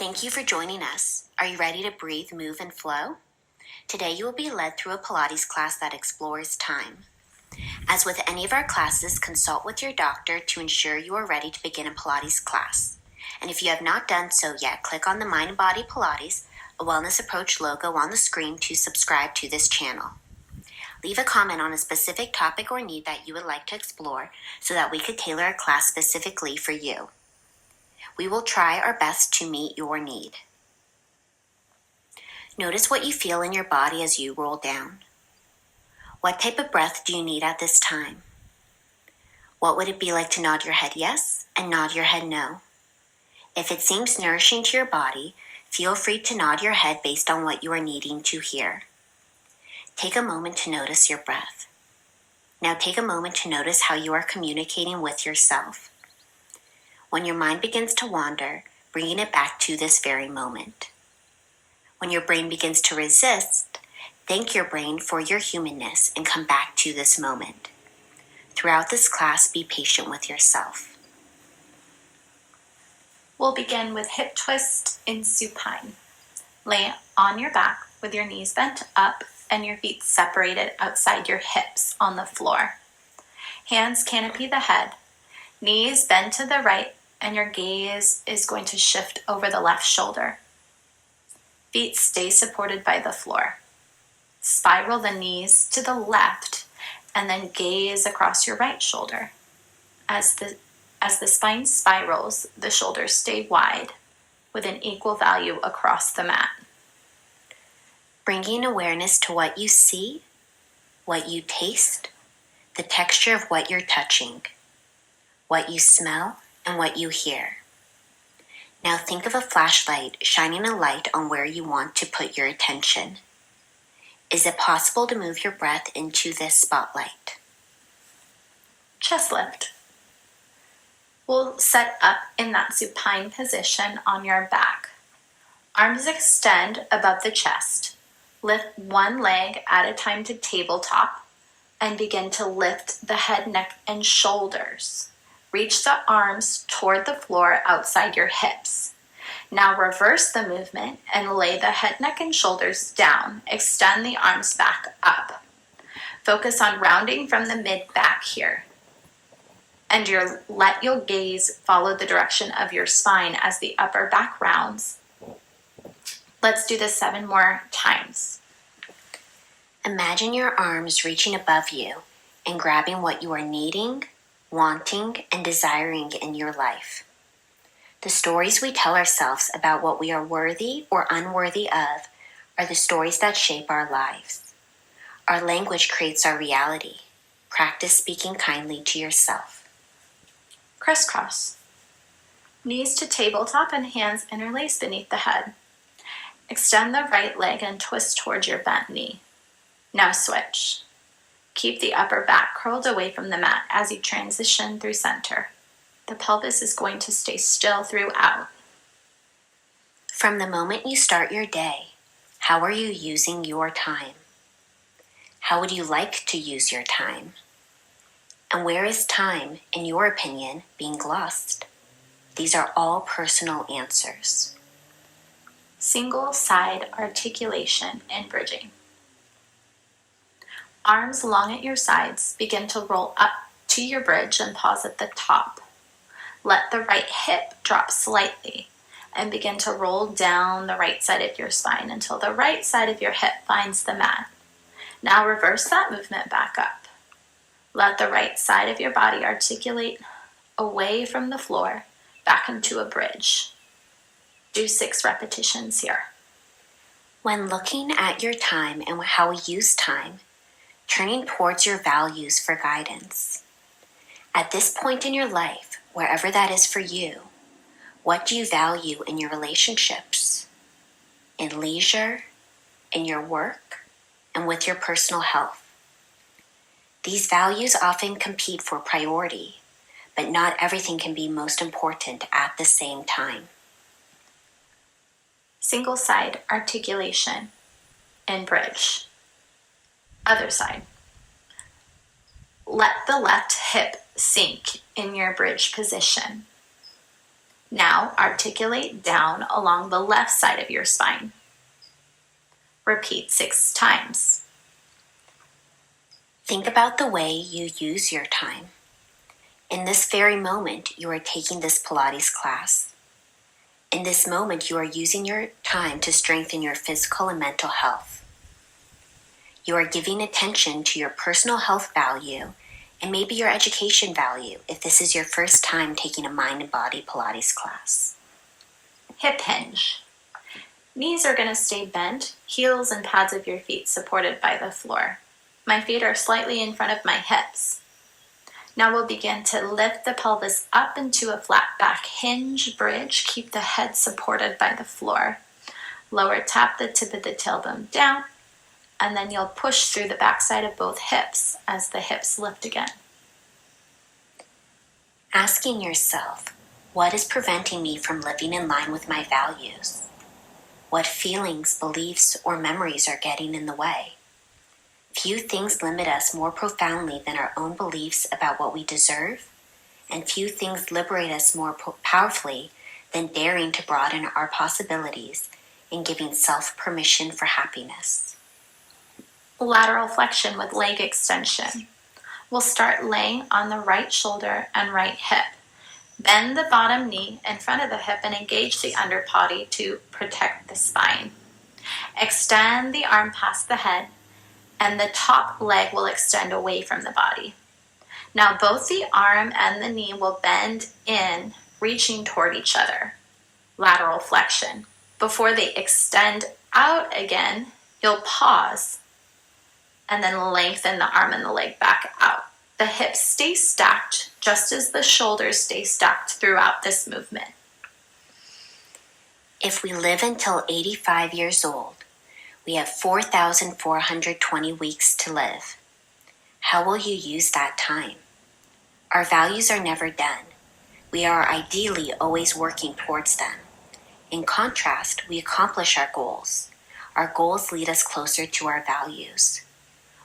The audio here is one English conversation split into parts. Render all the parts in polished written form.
Thank you for joining us. Are you ready to breathe, move, and flow? Today you will be led through a Pilates class that explores time. As with any of our classes, consult with your doctor to ensure you are ready to begin a Pilates class. And if you have not done so yet, click on the Mind and Body Pilates, a Wellness Approach logo on the screen to subscribe to this channel. Leave a comment on a specific topic or need that you would like to explore so that we could tailor a class specifically for you. We will try our best to meet your need. Notice what you feel in your body as you roll down. What type of breath do you need at this time? What would it be like to nod your head yes and nod your head no? If it seems nourishing to your body, feel free to nod your head based on what you are needing to hear. Take a moment to notice your breath. Now take a moment to notice how you are communicating with yourself. When your mind begins to wander, bringing it back to this very moment. When your brain begins to resist, thank your brain for your humanness and come back to this moment. Throughout this class, be patient with yourself. We'll begin with hip twist in supine. Lay on your back with your knees bent up and your feet separated outside your hips on the floor. Hands canopy the head, knees bend to the right, and your gaze is going to shift over the left shoulder. Feet stay supported by the floor. Spiral the knees to the left and then gaze across your right shoulder. As the spine spirals, the shoulders stay wide with an equal value across the mat. Bringing awareness to what you see, what you taste, the texture of what you're touching, what you smell, and what you hear. Now think of a flashlight shining a light on where you want to put your attention. Is it possible to move your breath into this spotlight? Chest lift. We'll set up in that supine position on your back. Arms extend above the chest. Lift one leg at a time to tabletop and begin to lift the head, neck, and shoulders. Reach the arms toward the floor outside your hips. Now reverse the movement and lay the head, neck, and shoulders down. Extend the arms back up. Focus on rounding from the mid-back here. And let your gaze follow the direction of your spine as the upper back rounds. Let's do this 7 more times. Imagine your arms reaching above you and grabbing what you are needing, wanting, and desiring in your life. The stories we tell ourselves about what we are worthy or unworthy of are the stories that shape our lives. Our language creates our reality. Practice speaking kindly to yourself. Crisscross. Knees to tabletop and hands interlace beneath the head. Extend the right leg and twist towards your bent knee. Now switch. Keep the upper back curled away from the mat as you transition through center. The pelvis is going to stay still throughout. From the moment you start your day, how are you using your time? How would you like to use your time? And where is time, in your opinion, being lost? These are all personal answers. Single side articulation and bridging. Arms long at your sides, begin to roll up to your bridge and pause at the top. Let the right hip drop slightly and begin to roll down the right side of your spine until the right side of your hip finds the mat. Now reverse that movement back up. Let the right side of your body articulate away from the floor, back into a bridge. Do 6 repetitions here. When looking at your time and how we use time, turning towards your values for guidance. At this point in your life, wherever that is for you, what do you value in your relationships, in leisure, in your work, and with your personal health? These values often compete for priority, but not everything can be most important at the same time. Single side articulation and bridge. Other side. Let the left hip sink in your bridge position. Now articulate down along the left side of your spine. Repeat 6 times. Think about the way you use your time. In this very moment, you are taking this Pilates class. In this moment, you are using your time to strengthen your physical and mental health. You are giving attention to your personal health value and maybe your education value if this is your first time taking a mind and body Pilates class. Hip hinge. Knees are going to stay bent, heels and pads of your feet supported by the floor. My feet are slightly in front of my hips. Now we'll begin to lift the pelvis up into a flat back hinge bridge. Keep the head supported by the floor. Lower tap the tip of the tailbone down, and then you'll push through the backside of both hips as the hips lift again. Asking yourself, what is preventing me from living in line with my values? What feelings, beliefs, or memories are getting in the way? Few things limit us more profoundly than our own beliefs about what we deserve, and few things liberate us more powerfully than daring to broaden our possibilities and giving self permission for happiness. Lateral flexion with leg extension. We'll start laying on the right shoulder and right hip. Bend the bottom knee in front of the hip and engage the under body to protect the spine. Extend the arm past the head, and the top leg will extend away from the body. Now both the arm and the knee will bend in, reaching toward each other. Lateral flexion. Before they extend out again, you'll pause and then lengthen the arm and the leg back out. The hips stay stacked just as the shoulders stay stacked throughout this movement. If we live until 85 years old, we have 4,420 weeks to live. How will you use that time? Our values are never done. We are ideally always working towards them. In contrast, we accomplish our goals. Our goals lead us closer to our values.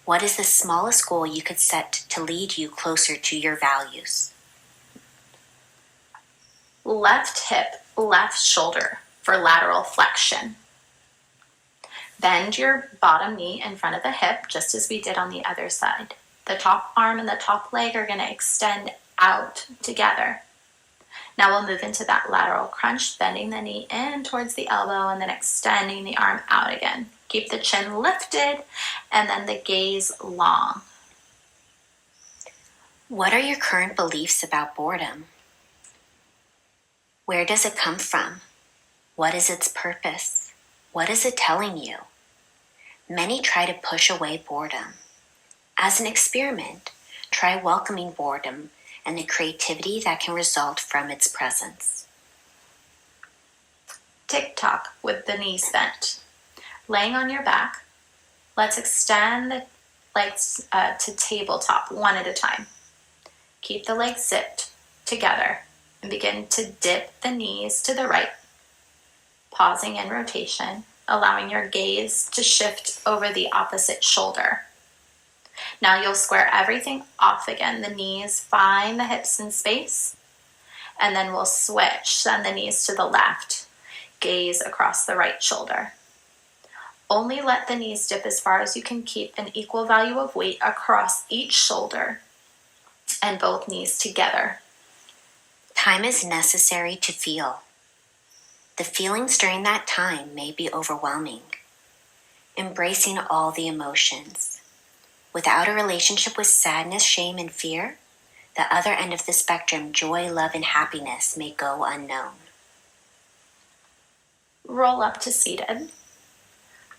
What is the smallest goal you could set to lead you closer to your values? Left hip, left shoulder for lateral flexion. Bend your bottom knee in front of the hip, just as we did on the other side. The top arm and the top leg are going to extend out together. Now we'll move into that lateral crunch, bending the knee in towards the elbow and then extending the arm out again. Keep the chin lifted and then the gaze long. What are your current beliefs about boredom? Where does it come from? What is its purpose? What is it telling you? Many try to push away boredom. As an experiment, try welcoming boredom and the creativity that can result from its presence. Tick-tock with the knees bent. Laying on your back, let's extend the legs to tabletop one at a time. Keep the legs zipped together and begin to dip the knees to the right, pausing in rotation, allowing your gaze to shift over the opposite shoulder. Now you'll square everything off again. The knees find the hips in space, and then we'll switch. Send the knees to the left, gaze across the right shoulder. Only let the knees dip as far as you can keep an equal value of weight across each shoulder and both knees together. Time is necessary to feel. The feelings during that time may be overwhelming. Embracing all the emotions. Without a relationship with sadness, shame, and fear, the other end of the spectrum, joy, love, and happiness, may go unknown. Roll up to seated.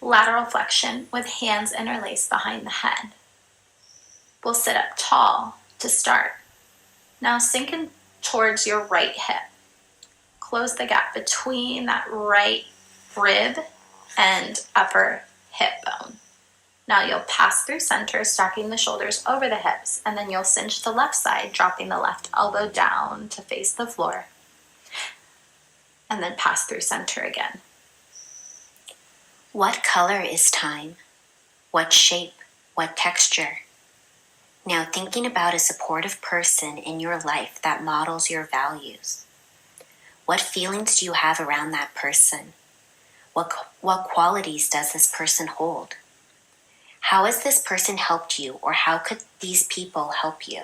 Lateral flexion with hands interlaced behind the head. We'll sit up tall to start. Now sink in towards your right hip. Close the gap between that right rib and upper hip bone. Now you'll pass through center, stacking the shoulders over the hips, and then you'll cinch the left side, dropping the left elbow down to face the floor, and then pass through center again. What color is time? What shape? What texture? Now thinking about a supportive person in your life that models your values. What feelings do you have around that person? What qualities does this person hold? How has this person helped you, or how could these people help you?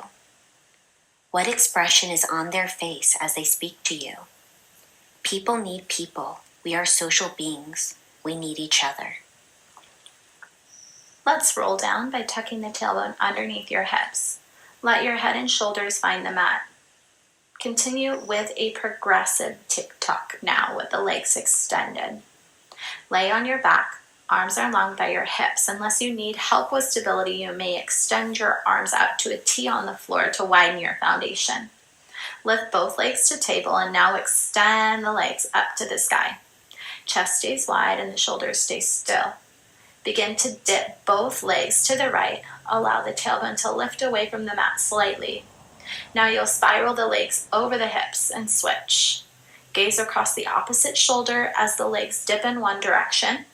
What expression is on their face as they speak to you? People need people. We are social beings. We need each other. Let's roll down by tucking the tailbone underneath your hips. Let your head and shoulders find the mat. Continue with a progressive tick-tock now with the legs extended. Lay on your back. Arms are long by your hips. Unless you need help with stability, you may extend your arms out to a T on the floor to widen your foundation. Lift both legs to table and now extend the legs up to the sky. Chest stays wide and the shoulders stay still. Begin to dip both legs to the right. Allow the tailbone to lift away from the mat slightly. Now you'll spiral the legs over the hips and switch. Gaze across the opposite shoulder as the legs dip in one direction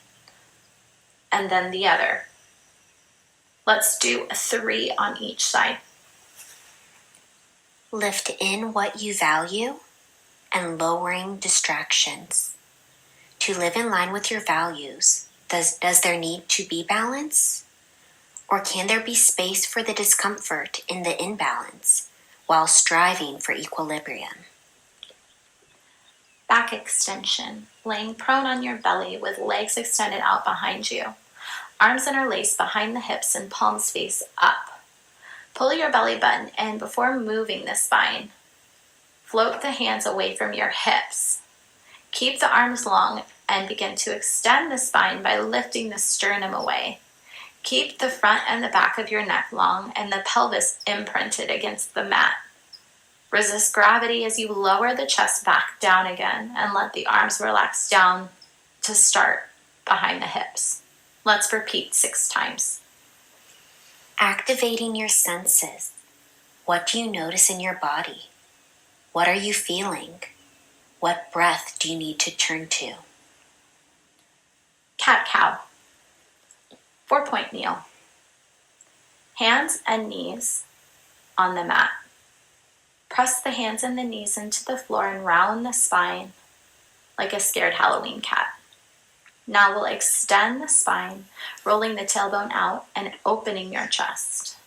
and then the other. Let's do 3 on each side. Lift in what you value and lowering distractions. To live in line with your values, does there need to be balance? Or can there be space for the discomfort in the imbalance while striving for equilibrium? Back extension, laying prone on your belly with legs extended out behind you. Arms interlaced behind the hips and palms face up. Pull your belly button in before moving the spine. Float the hands away from your hips. Keep the arms long and begin to extend the spine by lifting the sternum away. Keep the front and the back of your neck long and the pelvis imprinted against the mat. Resist gravity as you lower the chest back down again and let the arms relax down to start behind the hips. Let's repeat 6 times. Activating your senses. What do you notice in your body? What are you feeling? What breath do you need to turn to? Cat-cow. 4-point kneel. Hands and knees on the mat. Press the hands and the knees into the floor and round the spine like a scared Halloween cat. Now we'll extend the spine, rolling the tailbone out and opening your chest.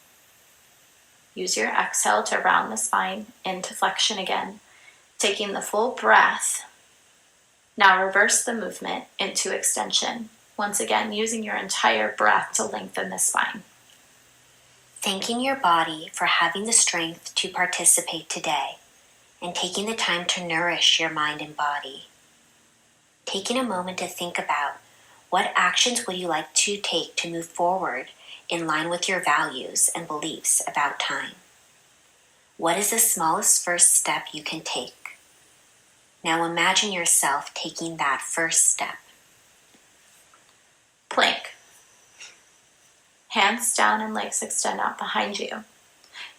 Use your exhale to round the spine into flexion again, taking the full breath. Now reverse the movement into extension, once again using your entire breath to lengthen the spine. Thanking your body for having the strength to participate today and taking the time to nourish your mind and body. Taking a moment to think about what actions would you like to take to move forward in line with your values and beliefs about time. What is the smallest first step you can take? Now imagine yourself taking that first step. Plank. Hands down and legs extend out behind you.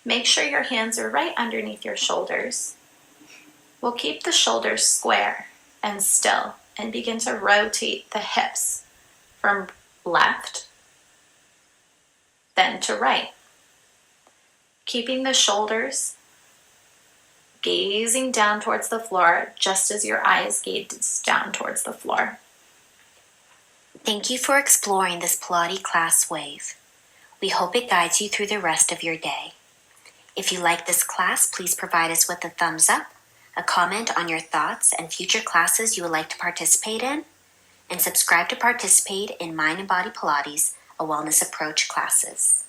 Make sure your hands are right underneath your shoulders. We'll keep the shoulders square and still and begin to rotate the hips from left, then to right. Keeping the shoulders gazing down towards the floor just as your eyes gaze down towards the floor. Thank you for exploring this Pilates class wave. We hope it guides you through the rest of your day. If you like this class, please provide us with a thumbs up, a comment on your thoughts and future classes you would like to participate in, and subscribe to participate in Mind and Body Pilates, a wellness approach classes.